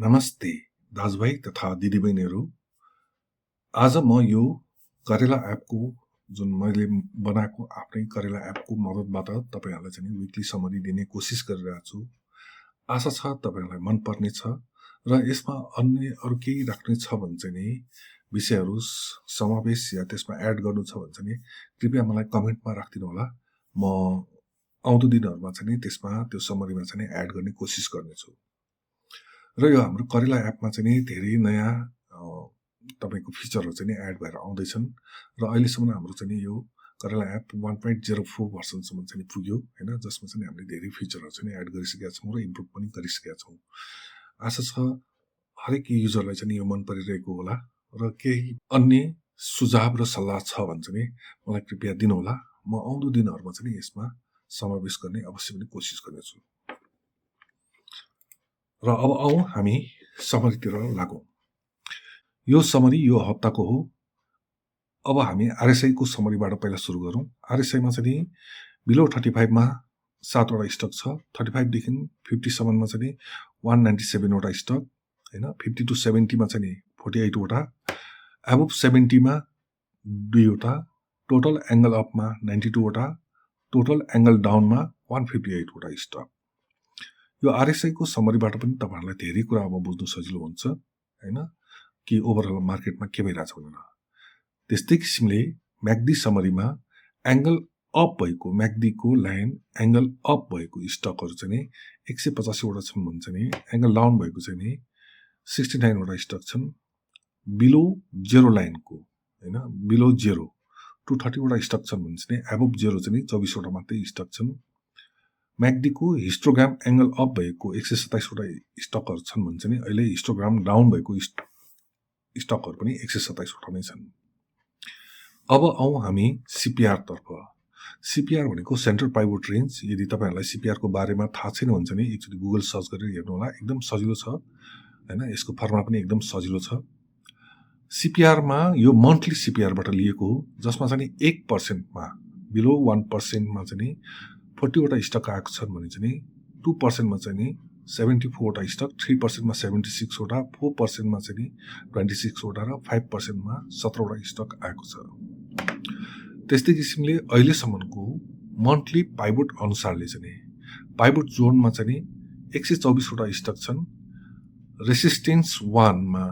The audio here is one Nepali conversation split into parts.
नमस्ते दाजुभाइ तथा दिदीबहिनीहरू। आज म यो करेला एपको जुन मैले बनाएको आफ्नै करेला एपको मद्दतबाट तपाईहरुलाई चाहिँ विकली समरी दिने कोसिस गरिरहेको छु। आशा छ तपाईहरुलाई मन पर्ने छ र यसमा अन्य अरु केही राख्ने छ भने चाहिँ नि विषयहरु समावेश या त्यसमा एड गर्नु छ भने चाहिँ कृपया मलाई कमेन्टमा राखिदिनु होला। म आउँदो दिनहरुमा चाहिँ त्यसमा त्यो समरीमा चाहिँ एड गर्ने कोसिस गर्नेछु। र यो हाम्रो करेला एपमा चाहिँ धेरै नयाँ तपाईको फिचरहरु चाहिँ एड भएर आउँदैछन् र अहिलेसम्म हाम्रो चाहिँ यो करेला एप 1.04 भर्सनसम्म चाहिँ पुग्यो हैन, जसमा चाहिँ हामीले धेरै फिचरहरु चाहिँ एड गरिसकेका छौं र इम्प्रुभ पनि गरिसकेका छौं। आशा छ हरेक युजरलाई चाहिँ यो मन परिरहेको होला र केही अन्य सुझाव र सल्लाह छ भने चाहिँ मलाई कृपया दिनु होला। म आउँदो दिनहरुमा चाहिँ यसमा समावेश गर्ने अवश्य पनि कोसिस गर्नेछु। र अब आउँ हामी समरीतिर लागौं। यो समरी यो हप्ताको हो। अब हामी आरएसआई को समरीबाट पहिला सुरु गरौं। आरएसआई मा चाहिँ बिलो 35 मा 7 वटा स्टक छ। 35 देखि 57 मा चाहिँ 197 वटा स्टक हैन। 50 to 70 मा चाहिँ 48 वटा, अबोभ 70 मा 2 वटा, टोटल एंगल अप मा 92 वटा, टोटल एंगल डाउन मा 158 वटा स्टक। यो आरएसआई को समरीबाट पनि तपाईहरुलाई धेरै कुरा अब बुझ्नु सजिलो हुन्छ हैन, कि ओभरअल मार्केटमा के भइराछ भनेर। त्यस्तै किसिमले म्याक्डी समरीमा एंगल अप भएको म्याक्डी को लाइन एंगल अप भएको स्टकहरु चाहिँ 185 वटा छन् भने चाहिँ एंगल डाउन भएको चाहिँ 69 वटा स्टक छन्। बिलो जेरो लाइन को हैन, बिलो जेरो 230 वटा स्टक छन् भने चाहिँ अबोभ जेरो चाहिँ 24 वटा मात्रै स्टक छन्। म्याक्डी को हिस्टोग्राम एंगल अप भएको 127 वटा स्टकहरु छन् भने चाहिँ अहिले हिस्टोग्राम डाउन भएको स्टकहरु पनि 127 वटा नै छन्। अब आउँ हामी सीपीआर तर्फ। सीपीआर भनेको सेन्ट्रल पाइभोट रेन्ज। यदि तपाईहरुलाई सीपीआर को बारेमा थाहा छैन भने चाहिँ एकचोटी गुगल सर्च गरेर हेर्नु होला। एकदम सजिलो छ हैन, यसको फर्मुला पनि एकदम सजिलो छ। सीपीआर मा यो मन्थली सीपीआर बाट लिएको हो, जसमा चाहिँ 1% मा बिलो 1% मा चाहिँ 40 वटा स्टक आएको छन् भने चाहिँ 2% मा चाहिँ 74 वटा स्टक, 3% मा 76 वटा, 4% मा चाहिँ 26 वटा र 5% मा 17 वटा स्टक आएको छ। त्यस्तै किसिमले अहिले सम्मको मन्थली पाइभोट अनुसारले चाहिँ पाइभोट जोनमा चाहिँ 124 वटा स्टक छन्। रेसिस्टेन्स 1 मा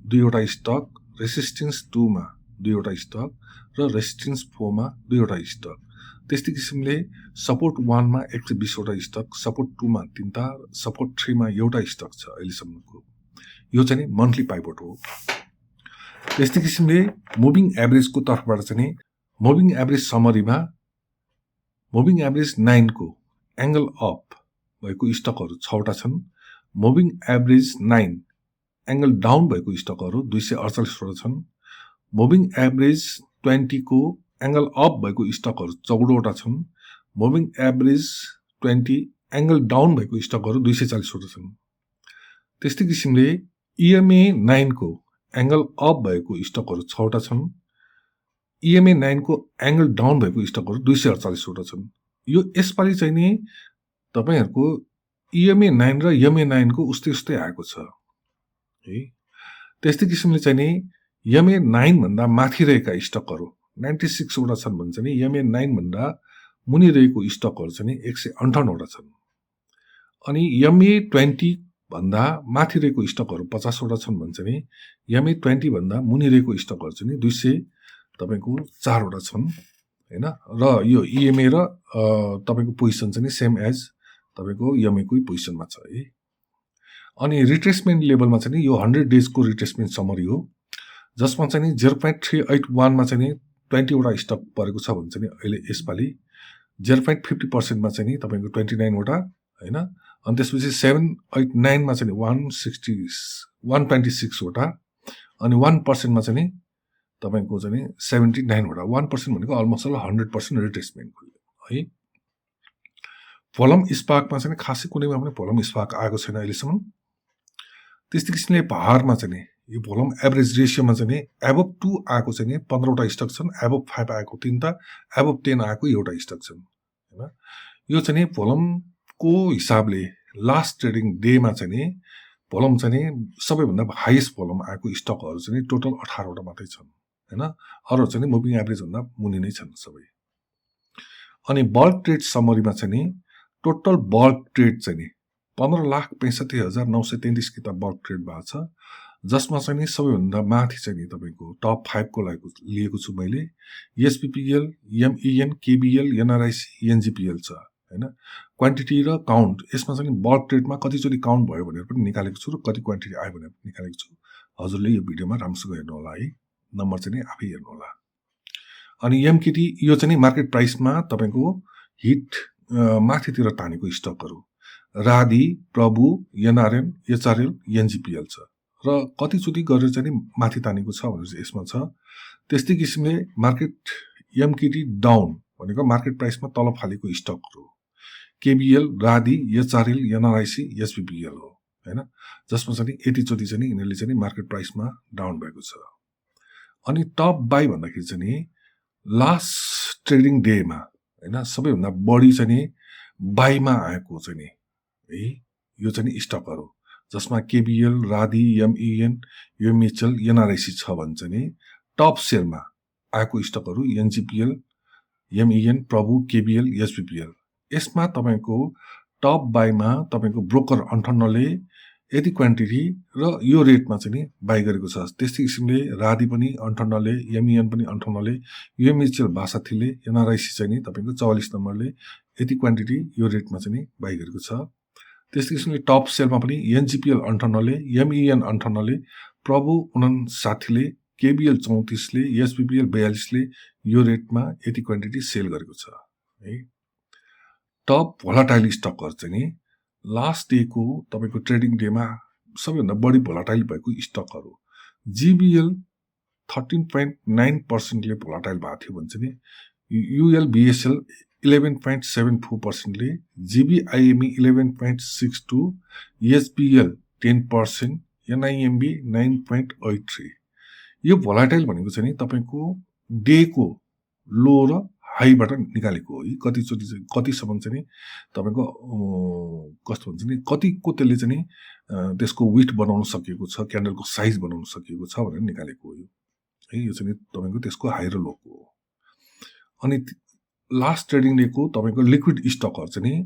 2 वटा स्टक, रेसिस्टेन्स 2 मा 2 वटा स्टक र रेसिस्टेन्स 4 मा 2 वटा स्टक। त्यस्तै किसिमले सपोर्ट 1 मा 120 वटा स्टक, सपोर्ट 2 मा 3टा, सपोर्ट 3 मा एउटा स्टक छ अहिले सम्मको। यो चाहिँ मन्थली पाइभोट हो। त्यस्तै किसिमले मुभिङ एभरेज को तर्फबाट चाहिँ मुभिङ एभरेज समरीमा मुभिङ एभरेज 9 को एंगल अप भएको स्टकहरु 6 वटा छन्। मुभिङ एभरेज 9 एंगल डाउन भएको स्टकहरु 248 वटा छन्। मुभिङ एभरेज 20 को एंगल अप भएको स्टकहरु 14 वटा छन्। मुभिङ एभरेज 20 एंगल डाउन भएको स्टकहरु 240 वटा छन्। त्यस्तै किसिमले ईएमए 9 को एंगल अप भएको स्टकहरु 6 वटा छन्। ईएमए 9 को एंगल डाउन भएको स्टकहरु 248 वटा छन्। यो यसपालि चाहिँ नि तपाईहरुको ईएमए 9 र ईएमए 9 को उस्तै उस्तै आएको छ है। त्यस्तै किसिमले चाहिँ नि ईएमए 9 भन्दा माथि रहेका स्टकहरु 96 वटा छन् भने चाहिँ ईएमए 9 भन्दा मुनि रहेको स्टकहरु चाहिँ 158 वटा छन्। अनि ईएमए 20 भन्दा माथि रहेको स्टकहरु 50 वटा छन् भने चाहिँ ईएमए 20 भन्दा मुनि रहेको स्टकहरु चाहिँ 200 तपाईको 4 वटा छन् हैन। र यो ईएमए र तपाईको पोजिसन चाहिँ सेम एज तपाईको ईएमए को पोजिसनमा छ है। अनि रिट्रेसमेन्ट लेभलमा चाहिँ यो 100 डेज को रिट्रेसमेन्ट समरी हो, जसमा चाहिँ 0.381 मा चाहिँ 20 वटा स्टक परेको छ भने चाहिँ अहिले यसपालि 0.50% मा चाहिँ तपाईको 29 वटा हैन। अनि त्यसपछि 789 मा चाहिँ 126 वटा, अनि 1% मा चाहिँ तपाईको चाहिँ 79 वटा। 1% भनेको अलमोस्ट 100% रिट्रेसमेन्ट है। भोलम स्पार्कमा चाहिँ खासै कुनैमा पनि भोलम स्पार्क आएको छैन अहिलेसम्म। त्यस्तै किसिमले भारमा चाहिँ यो भोलम एभरेज रेशियोमा चाहिँ अबोभ 2 आएको चाहिँ 15 वटा स्टक छन्, अबोभ 5 आएको 3टा, अबोभ 10 आएको एउटा स्टक छन् हैन। यो चाहिँ भोलम को हिसाबले लास्ट ट्रेडिङ डे मा चाहिँ भोलम चाहिँ सबैभन्दा हाइएस्ट भोलम आएको स्टकहरू चाहिँ टोटल 18 वटा मात्रै छन् हैन अरू चाहिँ मुभिङ एभरेज भन्दा मुनि नै छन् सबै अनि बल्क ट्रेड समरीमा चाहिँ टोटल बल्क ट्रेड चाहिँ 15,65,933 किताब बल्क ट्रेड भएको छ जसमा चाहिँ सबैभन्दा माथि चाहिँ तपाईको टप 5 को लागि लिएको छु मैले एसपीपीएल एमईएन केबीएल एनआरआईसी एनजीपीएल छ हैन क्वान्टिटी र काउन्ट यसमा चाहिँ बल्क ट्रेडमा कतिचोटि काउन्ट भयो भनेर पनि निकालेको छु र कति क्वान्टिटी आयो भनेर पनि निकालेको छु हजुरले यो भिडियोमा राम्रोसँग हेर्नु होला है नम्बर चाहिँ आफै हेर्नु होला अनि एमकेटी यो चाहिँ मार्केट प्राइसमा तपाईको हिट माथितिर तानेको स्टकहरू राधी प्रभु एनआरएन एचआरएल एनजीपीएल छ र कतिचोटि गरेर चाहिँ माथि तानेको छ भनेर यसमा छ त्यस्तै किसिमले मार्केट एमकेटी डाउन भनेको मार्केट प्राइसमा तल फालेको स्टकहरू केबीएल राधी एचआरएल एनआरआईसी एसपीपीएल हो हैन जसमा चाहिँ यतिचोटि चाहिँ यिनीहरूले चाहिँ मार्केट प्राइसमा डाउन भएको छ अनि टप बाई भन्दाखेरि चाहिँ लास्ट ट्रेडिङ डेमा हैन सबैभन्दा बढी चाहिँ बाईमा आएको चाहिँ है यो चाहिँ स्टकहरू जसमा केबीएल राधी एमईएन युएमएचएल एनआरआईसी छ भने चाहिँ टप सेलमा आएको स्टकहरू एनजीपीएल एमईएन प्रभु केबीएल एसपीपीएल यसमा तपाईको टप बाईमा तपाईको ब्रोकर 58 ले यति क्वान्टिटी र यो रेटमा चाहिँ बाई गरेको छ त्यस्तै किसिमले राधी पनि 58 ले एमईएन पनि 58 ले युएमएचएल 62 ले एनआरआईसी चाहिँ तपाईको 44 नम्बरले यति क्वान्टिटी यो रेटमा चाहिँ बाई गरेको छ त्यस्तै किसिमले टप सेलमा पनि एनजीपीएल 58 ले एमईएन 58 ले प्रभु 59 ले केबीएल 34 ले एसपीपीएल 42 ले यो रेटमा यति क्वान्टिटी सेल गरेको छ है टप भोलाटाइल स्टकहरु चाहिँ लास्ट डेको तपाईको ट्रेडिङ डेमा सबैभन्दा बढी भोलाटाइल भएको स्टकहरु जीबीएल 13.9% ले भोलाटाइल भएको थियो भने चाहिँ यूएलबीएसएल 11.74% ले जीबीआईएमई 11.62 एसपीएल 10% एनआईएमबी 9.83 यो भोलाटाइल भनेको चाहिँ तपाईको डेको लो र हाईबाट निकालेको हो कतिसम्म चाहिँ तपाईको कस्तो भन्छ नि कतिको त्यसले चाहिँ त्यसको वेट बनाउन सकिएको छ क्यान्डलको साइज बनाउन सकिएको छ भनेर निकालेको हो है यो चाहिँ तपाईको त्यसको हाई र लोको हो अनि लास्ट ट्रेडिङ डेको तपाईको लिक्विड स्टकहरु चाहिँ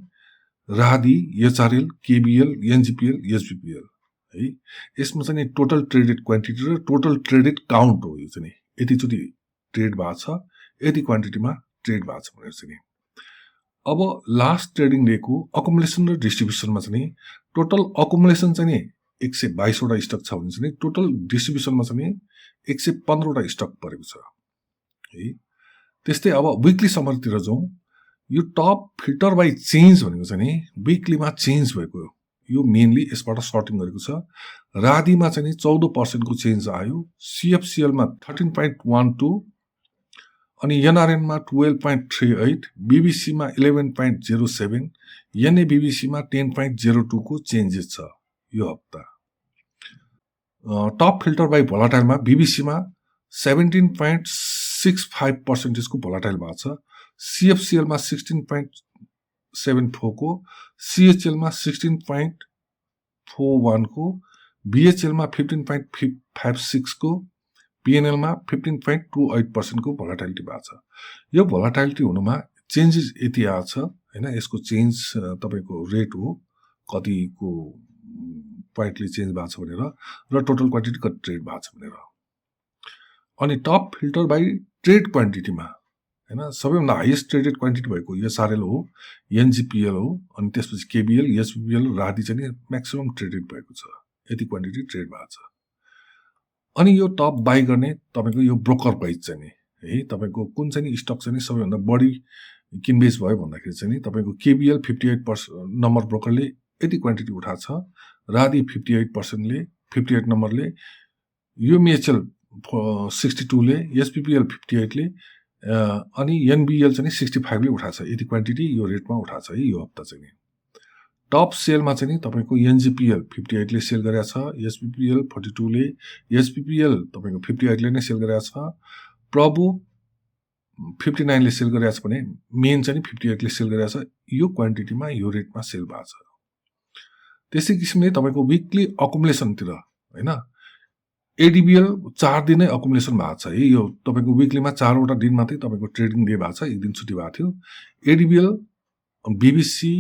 राधी एचआरएल केबीएल एनजीपीएल एसबीपीएल है यसमा चाहिँ टोटल ट्रेडेड क्वान्टिटी र टोटल ट्रेडेड काउन्ट हो यो चाहिँ यतिचोटि ट्रेड भएको छ यति क्वान्टिटीमा ट्रेड भएको छ भनेर चाहिँ अब लास्ट ट्रेडिङ डेको अकुमुलेसन र डिस्ट्रिब्युसनमा चाहिँ टोटल अकुमुलेसन चाहिँ 122 वटा स्टक छ भने चाहिँ टोटल डिस्ट्रिब्युसनमा चाहिँ 115 वटा स्टक परेको छ है त्यस्तै अब वीकली समरीतिर जाउँ यो टप फिल्टर बाइ चेन्ज भनेको चाहिँ वीकलीमा चेन्ज भएको यो मेनली यसबाट सर्टिङ गरेको छ राधीमा चाहिँ 14% को चेन्ज आयो सीएफसीएल मा 13.12 अनि एनआरएन मा 12.38 बीबीसी मा 11.07 एनएबीबीसी मा 10.02 को चेन्जेस छ यो हप्ता टप फिल्टर बाइ भोलाटाइल मा बीबीसी मा 17.65% को भोलाटाइल भएको छ सीएफसीएल मा 16.74 को सीएचएल मा 16.41 को बीएचएल मा 15.56 को पीएनएल मा 15.28% को भोलाटिलिटी भएको छ यो भोलाटिलिटी हुनुमा चेन्जेस यति आछ हैन यसको चेन्ज तपाईको रेट हो कतिको पोइन्टले चेन्ज भएको छ भनेर र टोटल क्वान्टिटी कति ट्रेड भएको छ भनेर अनि टप फिल्टर बाइ ट्रेड क्वान्टिटीमा हैन सबैभन्दा हाईएस्ट ट्रेडेड क्वान्टिटी भएको एसआरएल हो एनजीपीएल हो अनि त्यसपछि केबीएल एसपीपीएल राधी चाहिँ म्याक्सिमम ट्रेडेड भएको छ यति क्वान्टिटी ट्रेड भएको छ अनि यो टप बाइ गर्ने तपाईको यो ब्रोकर प्राइस चाहिँ है तपाईको कुन चाहिँ स्टक चाहिँ सबैभन्दा बढी किनबेच भयो भन्दाखेरि चाहिँ तपाईको केबीएल 58% नम्बर ब्रोकरले यति क्वान्टिटी उठाएको छ राधी 58% ले 58 नम्बरले यूएमएचएल 62 ले एसपीपीएल 58 ले अनि एनबीएल चाहिँ 65 ले उठाएको छ यति क्वान्टिटी यो रेटमा उठाएको छ है यो हप्ता चाहिँ टप सेलमा चाहिँ तपाईको एनजीपीएल 58 ले सेल गरेको छ एसपीपीएल 42 ले एसपीपीएल तपाईको 58 ले नै सेल गरेको छ प्रभु 59 ले सेल गरेको छ भने मेन चाहिँ 58 ले सेल गरेको छ यो क्वान्टिटीमा यो रेटमा सेल भएको छ त्यसै किसिमले तपाईँको विकली अकुमुलेसनतिर होइन एडिबिएल 4 दिनै अकुमुलेसन भएको छ है। यो तपाईँको विकलीमा 4वटा दिन मात्रै तपाईँको ट्रेडिङ डे भएको छ, एक दिन छुट्टी भएको थियो। एडिबिएल, बिबिसी,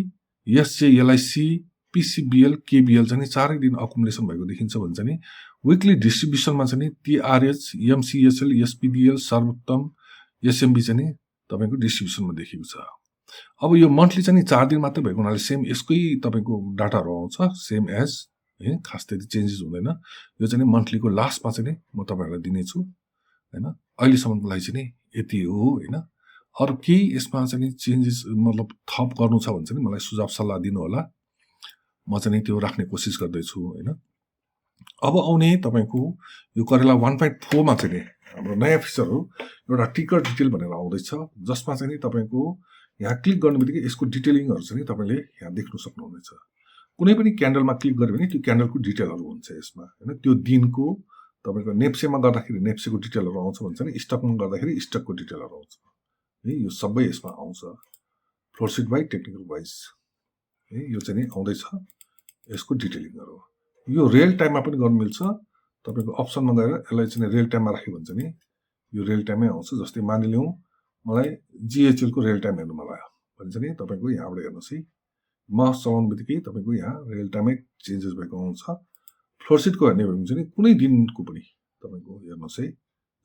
एसजेएलआइसी, पिसिबिएल, केबिएल चाहिँ 4 दिन अकुमुलेसन भएको देखिन्छ भने चाहिँ विकली डिस्ट्रिब्युसनमा चाहिँ टिआरएच, एमसिएसएल, एसपिडिएल, सर्वोत्तम, एसएमबी चाहिँ तपाईँको डिस्ट्रिब्युसनमा देखिएको छ। अब यो मन्थली चाहिँ 4 दिन मात्रै भएको हुनाले सेम यसकै तपाईँको डाटाहरू आउँछ, सेम एज है, खास त्यति चेन्जेस हुँदैन। यो चाहिँ मन्थलीको लास्टमा चाहिँ म तपाईँहरूलाई दिनेछु होइन। अहिलेसम्मको लागि चाहिँ यति हो होइन। अरू केही यसमा चाहिँ चेन्जेस मतलब थप गर्नु छ भने चाहिँ मलाई सुझाव सल्लाह दिनु होला, म चाहिँ त्यो राख्ने कोसिस गर्दैछु होइन। अब आउने तपाईँको यो करेला 1.4 मा चाहिँ हाम्रो नयाँ फिचर हो एउटा टिकर डिटेल भनेर आउँदैछ, जसमा चाहिँ तपाईँको यहाँ क्लिक गर्ने बित्तिकै यसको डिटेलिङहरू चाहिँ तपाईँले यहाँ देख्न सक्नुहुनेछ। कुनै पनि क्यान्डलमा क्लिक गर्यो भने त्यो क्यान्डलको डिटेलहरू हुन्छ यसमा होइन। त्यो दिनको तपाईँको नेप्सेमा गर्दाखेरि नेप्सेको डिटेलहरू आउँछ भन्छ नि, स्टकमा गर्दाखेरि स्टकको डिटेलहरू आउँछ है। यो सबै यसमा आउँछ फ्लोरसिट वाइज, टेक्निकल वाइज है। यो चाहिँ आउँदैछ यसको डिटेलिङहरू। यो रियल टाइममा पनि गर्नु मिल्छ। तपाईँको अप्सनमा गएर यसलाई चाहिँ रियल टाइममा राख्यो भने चाहिँ यो रियल टाइममै आउँछ। जस्तै मानिलिउँ मलाई जिएचएलको रियल टाइम हेर्नु मन लाग्यो भने चाहिँ तपाईँको यहाँबाट हेर्नुहोस् है, माउस चलाउनु बित्तिकै तपाईँको यहाँ रियल टाइममै चेन्जेस भएको आउँछ। फ्लोरसिटको हेर्ने भयो भने चाहिँ कुनै दिनको पनि तपाईँको हेर्नुहोस् है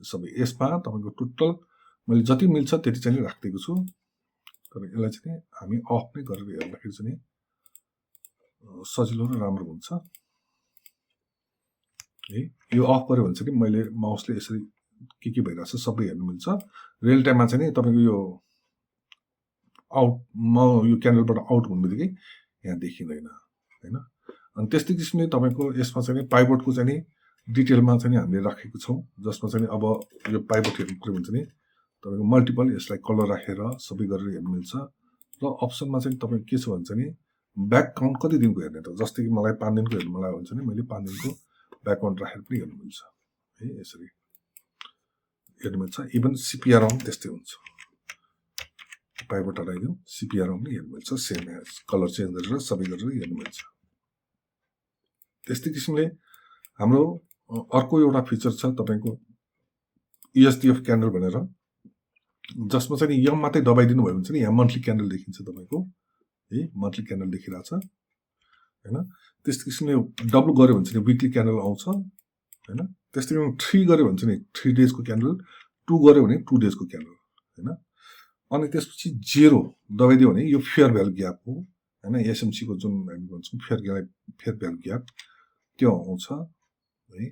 सबै। यसमा तपाईँको टोटल मैले जति मिल्छ त्यति चाहिँ राखिदिएको छु, तर यसलाई चाहिँ हामी अफ नै गरेर हेर्दाखेरि चाहिँ सजिलो र राम्रो हुन्छ है। यो अफ गऱ्यो भने चाहिँ मैले माउसले यसरी के भइरहेछ सबै हेर्नु मिल्छ। रियल टाइममा चाहिँ तपाईँको यो आउट यो क्यान्डलबाट आउट हुनु बित्तिकै यहाँ देखिँदैन होइन। अनि त्यस्तै किसिमले तपाईँको यसमा चाहिँ पाइबोटको चाहिँ डिटेलमा चाहिँ हामीले राखेको छौँ, जसमा चाहिँ अब यो पाइबोट हेर्नु पऱ्यो भने चाहिँ तपाईँको मल्टिपल यसलाई कलर राखेर सबै गरेर हेर्नु मिल्छ। र अप्सनमा चाहिँ तपाईँको के छ भने चाहिँ ब्याक काउन्ट कति दिनको हेर्ने त, जस्तै कि मलाई 5 दिनको हेर्नु मलाई हुन्छ भने मैले 5 दिनको ब्याक काउन्ट राखेर पनि हेर्नु मिल्छ है। यसरी हेर्नु मिल्छ। इभन सिपिआरमा पनि त्यस्तै हुन्छ, पाइबोट हटाइदिउँ सिपिआरमा पनि हेर्नु मिल्छ, सेम एज कलर चेन्ज गरेर सबै गरेर हेर्नु मिल्छ। त्यस्तै किसिमले हाम्रो अर्को एउटा फिचर छ तपाईँको इएसडिएफ क्यान्डल भनेर, जसमा चाहिँ यम मात्रै दबाइदिनु भयो भने चाहिँ यहाँ मन्थली क्यान्डल देखिन्छ तपाईँको है, मन्थली क्यान्डल देखिरहेछ होइन। त्यस्तै किसिमले डबल गऱ्यो भने चाहिँ विकली क्यान्डल आउँछ होइन। त्यस्तै 3 गऱ्यो भने चाहिँ 3 डेजको क्यान्डल, 2 गऱ्यो भने 2 डेजको क्यान्डल होइन। अनि त्यसपछि 0 दबाइदियो भने यो फेयर भ्यालु ग्याप हो होइन। एसएमसीको जुन हामी भन्छौँ फेयर भ्यालु ग्याप त्यो आउँछ है।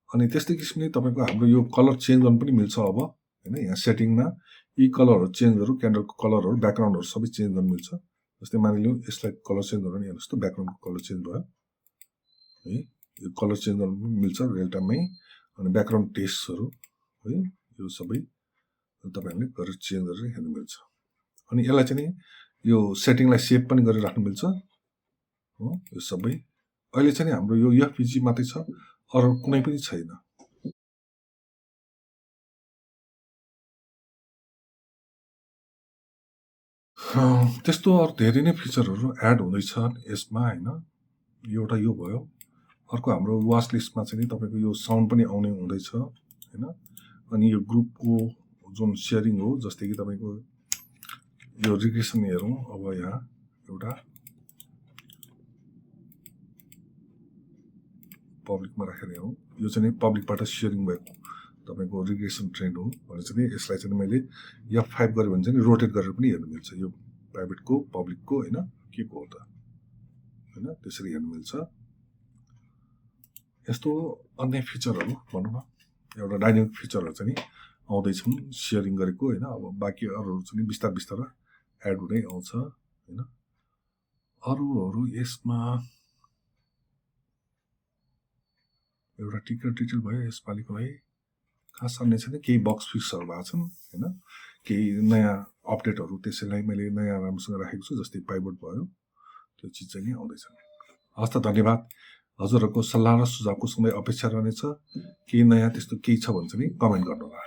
अनि त्यस्तै किसिमले तपाईँको हाम्रो यो कलर चेन्ज गर्नु पनि मिल्छ अब होइन। यहाँ सेटिङमा यी कलरहरू चेन्ज गरौँ, क्यान्डलको कलरहरू ब्याकग्राउन्डहरू सबै चेन्ज गर्नु मिल्छ। जस्तै मानिलिउँ यसलाई कलर चेन्ज गर्नु हेर्नुहोस् त, ब्याकग्राउन्डको कलर चेन्ज भयो है। यो कलर चेन्ज गर्नु पनि मिल्छ रियल टाइममै। अनि ब्याकग्राउन्ड टेक्स्टहरू है यो सबै तपाईँहरूले गरेर चेन्ज गरेर हेर्नु मिल्छ। अनि यसलाई चाहिँ यो सेटिङलाई सेभ पनि गरेर राख्नु मिल्छ हो। यो सबै अहिले चाहिँ हाम्रो यो एफपिजी मात्रै छ, अरू कुनै पनि छैन। त्यस्तो अरू धेरै नै फिचरहरू एड हुँदैछ यसमा होइन। एउटा यो भयो। अर्को हाम्रो वाच लिस्टमा चाहिँ तपाईँको यो साउन्ड पनि आउने हुँदैछ होइन। अनि यो ग्रुपको जुन सेयरिङ हो, जस्तै कि तपाईँको यो रिग्रेसन हेरौँ। अब यहाँ एउटा पब्लिकमा राखेर हेरौँ, यो चाहिँ पब्लिकबाट सेयरिङ भएको तपाईँको रिग्रेसन ट्रेन्ड हो भने चाहिँ यसलाई चाहिँ मैले F5 गऱ्यो भने चाहिँ रोटेट गरेर पनि हेर्नु मिल्छ। यो प्राइभेटको पब्लिकको होइन के को हो त होइन, त्यसरी हेर्नु मिल्छ। यस्तो अन्य फिचरहरू भनौँ न एउटा डाइनामिक फिचरहरू चाहिँ आउँदैछन् सेयरिङ गरेको होइन। अब बाँकी अरूहरू चाहिँ बिस्तार बिस्तार एड हुँदै आउँछ होइन। अरूहरू यसमा एउटा टिकर डिटेल भयो यसपालिको है। खास अन्य छैन, केही बक्स फिक्सहरू भएको छन् होइन, केही नयाँ अपडेटहरू त्यसैलाई मैले नयाँ राम्रोसँग राखेको छु, जस्तै पाइबोट भयो त्यो चिज चाहिँ नि आउँदैछ। हस् त धन्यवाद। हजुरहरूको सल्लाह र सुझावको समय अपेक्षा रहनेछ। केही नयाँ त्यस्तो केही छ भने चाहिँ कमेन्ट गर्नुहोला।